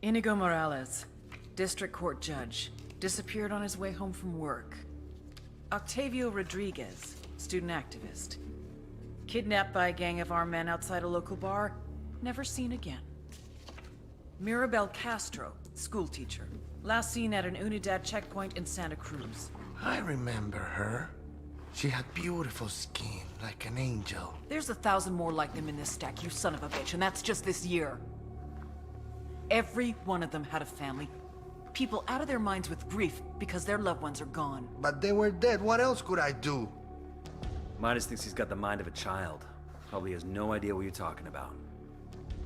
Inigo Morales, district court judge, disappeared on his way home from work. Octavio Rodriguez, student activist. Kidnapped by a gang of armed men outside a local bar, never seen again. Mirabel Castro, schoolteacher, last seen at an Unidad checkpoint in Santa Cruz. I remember her. She had beautiful skin, like an angel. There's 1,000 more like them in this stack, you son of a bitch, and that's just this year. Every one of them had a family. People out of their minds with grief because their loved ones are gone. But they were dead. What else could I do? Midas thinks he's got the mind of a child. Probably has no idea what you're talking about.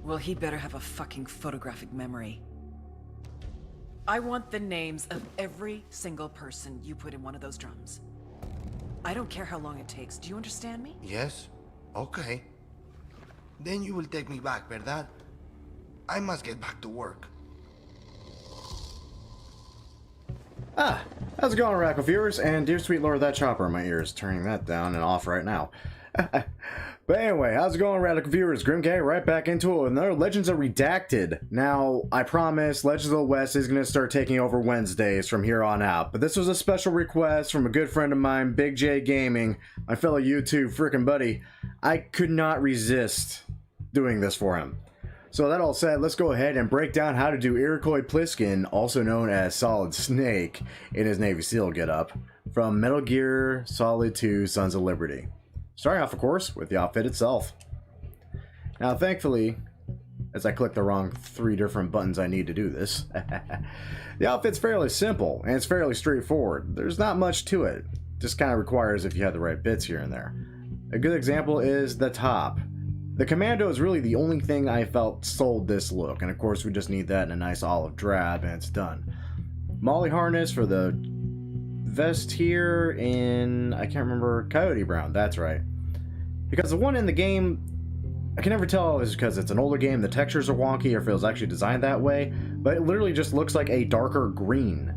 Well, he better have a fucking photographic memory. I want the names of every single person you put in one of those drums. I don't care how long it takes. Do you understand me? Yes? Okay. Then you will take me back, ¿verdad? I must get back to work. How's it going, Recon viewers? And dear sweet lord, that chopper in my ears, turning that down and off right now. But anyway, how's it going, Radical viewers? Grimk right back into it with another Legends of Redacted. Now, I promise Legends of the West is going to start taking over Wednesdays from here on out. But this was a special request from a good friend of mine, Big J Gaming, my fellow YouTube freaking buddy. I could not resist doing this for him. So that all said, let's go ahead and break down how to do Iroquois Pliskin, also known as Solid Snake, in his Navy SEAL getup, from Metal Gear Solid 2 Sons of Liberty. Starting off, of course, with the outfit itself. Now, thankfully, as I click the wrong 3 different buttons I need to do this, the outfit's fairly simple, and it's fairly straightforward. There's not much to it. Just kind of requires if you have the right bits here and there. A good example is the top. The Commando is really the only thing I felt sold this look, and of course we just need that in a nice olive drab, and it's done. Molly harness for the vest here in, I can't remember, Coyote Brown, that's right. Because the one in the game, I can never tell if it's because it's an older game, the textures are wonky, or if it was actually designed that way, but it literally just looks like a darker green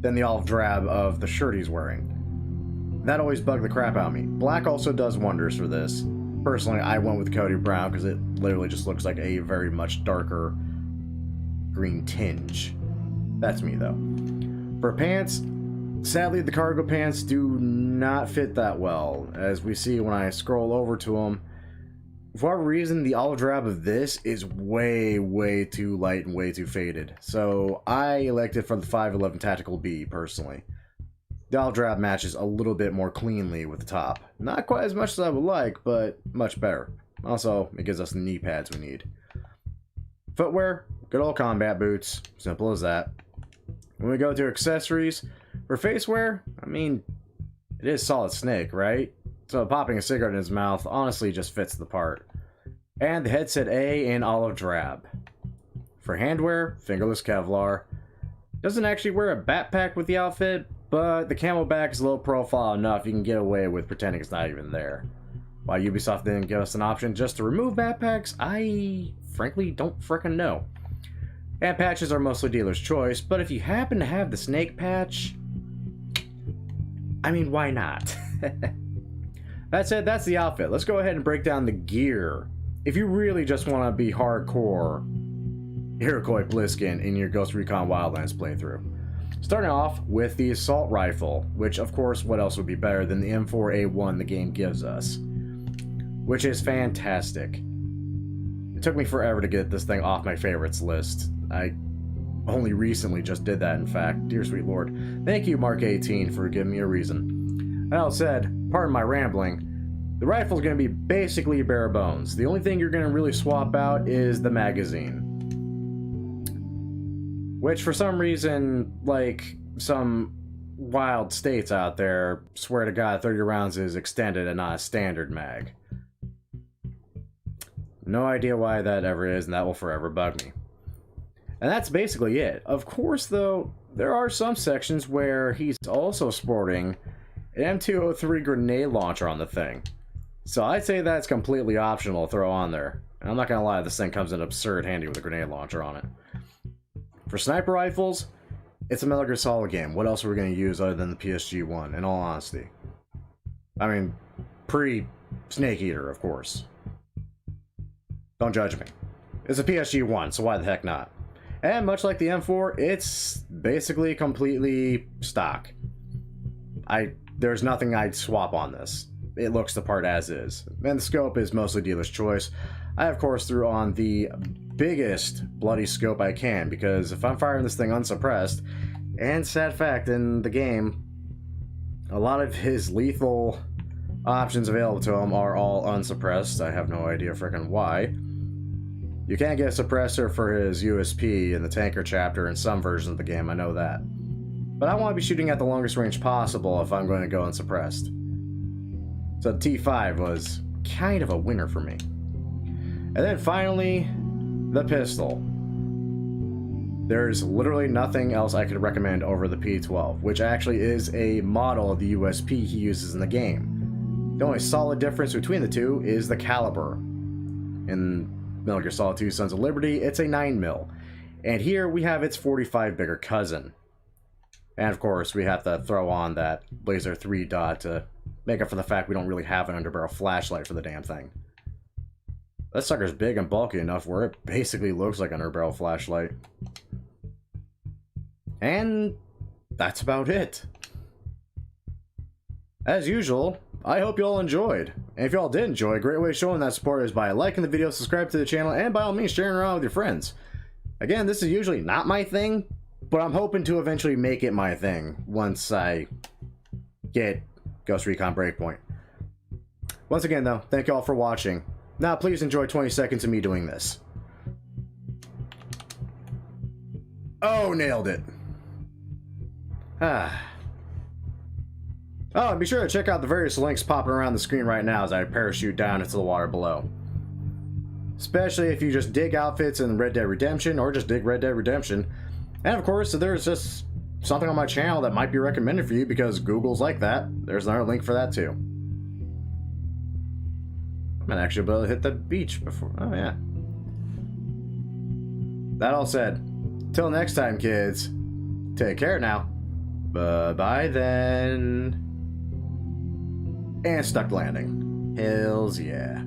than the olive drab of the shirt he's wearing. That always bugged the crap out of me. Black also does wonders for this. Personally, I went with Coyote Brown because it literally just looks like a very much darker green tinge. That's me, though. For pants, sadly, the cargo pants do not fit that well. As we see when I scroll over to them, for whatever reason, the olive drab of this is way, way too light and way too faded. So I elected for the 511 Tactical B, personally. The olive drab matches a little bit more cleanly with the top. Not quite as much as I would like, but much better. Also, it gives us the knee pads we need. Footwear, good old combat boots. Simple as that. When we go to accessories, for face wear, I mean, it is Solid Snake, right? So popping a cigarette in his mouth honestly just fits the part. And the headset A in olive drab. For handwear, fingerless Kevlar. Doesn't actually wear a backpack with the outfit, but the camelback is low profile enough you can get away with pretending it's not even there. Why Ubisoft didn't give us an option just to remove backpacks, I frankly don't frickin' know. And patches are mostly dealer's choice, but if you happen to have the snake patch, I mean, why not? That said, that's the outfit. Let's go ahead and break down the gear. If you really just want to be hardcore Iroquois Pliskin in your Ghost Recon Wildlands playthrough. Starting off with the assault rifle, which of course what else would be better than the M4A1 the game gives us, which is fantastic. It took me forever to get this thing off my favorites list. I only recently just did that, in fact. Dear sweet lord. Thank you, Mark18, for giving me a reason. That all said, pardon my rambling, the rifle's going to be basically bare bones. The only thing you're going to really swap out is the magazine. Which, for some reason, like some wild states out there, swear to God 30 rounds is extended and not a standard mag. No idea why that ever is, and that will forever bug me. And that's basically it. Of course, though, there are some sections where he's also sporting an M203 grenade launcher on the thing. So I'd say that's completely optional to throw on there. And I'm not gonna lie, this thing comes in absurd handy with a grenade launcher on it. For sniper rifles, it's a Metal Gear Solid game. What else are we going to use other than the PSG-1, in all honesty? I mean, pre-Snake Eater, of course. Don't judge me. It's a PSG-1, so why the heck not? And much like the M4, it's basically completely stock. There's nothing I'd swap on this. It looks the part as is. And the scope is mostly dealer's choice. I, of course, threw on the biggest bloody scope I can, because if I'm firing this thing unsuppressed, and sad fact, in the game, a lot of his lethal options available to him are all unsuppressed. I have no idea frickin' why. You can't get a suppressor for his USP in the tanker chapter in some versions of the game, I know that. But I want to be shooting at the longest range possible if I'm going to go unsuppressed. So the T5 was kind of a winner for me. And then finally, the pistol. There's literally nothing else I could recommend over the P12, which actually is a model of the USP he uses in the game. The only solid difference between the two is the caliber. In Metal Gear Solid 2 Sons of Liberty, it's a 9mm. And here we have its 45 bigger cousin. And of course, we have to throw on that Blazer 3 dot to make up for the fact we don't really have an underbarrel flashlight for the damn thing. That sucker's big and bulky enough where it basically looks like an underbarrel flashlight. And that's about it. As usual, I hope you all enjoyed. And if you all did enjoy, a great way of showing that support is by liking the video, subscribe to the channel, and by all means sharing around with your friends. Again, this is usually not my thing, but I'm hoping to eventually make it my thing once I get Ghost Recon Breakpoint. Once again though, thank you all for watching. Now please enjoy 20 seconds of me doing this. Oh, nailed it. Ah. Oh, and be sure to check out the various links popping around the screen right now as I parachute down into the water below. Especially if you just dig outfits in Red Dead Redemption or just dig Red Dead Redemption. And of course, if there's just something on my channel that might be recommended for you because Google's like that, there's another link for that too. I might actually be able to hit the beach before. Oh, yeah. That all said, till next time, kids, take care now. Bye-bye then. And stuck landing. Hells yeah.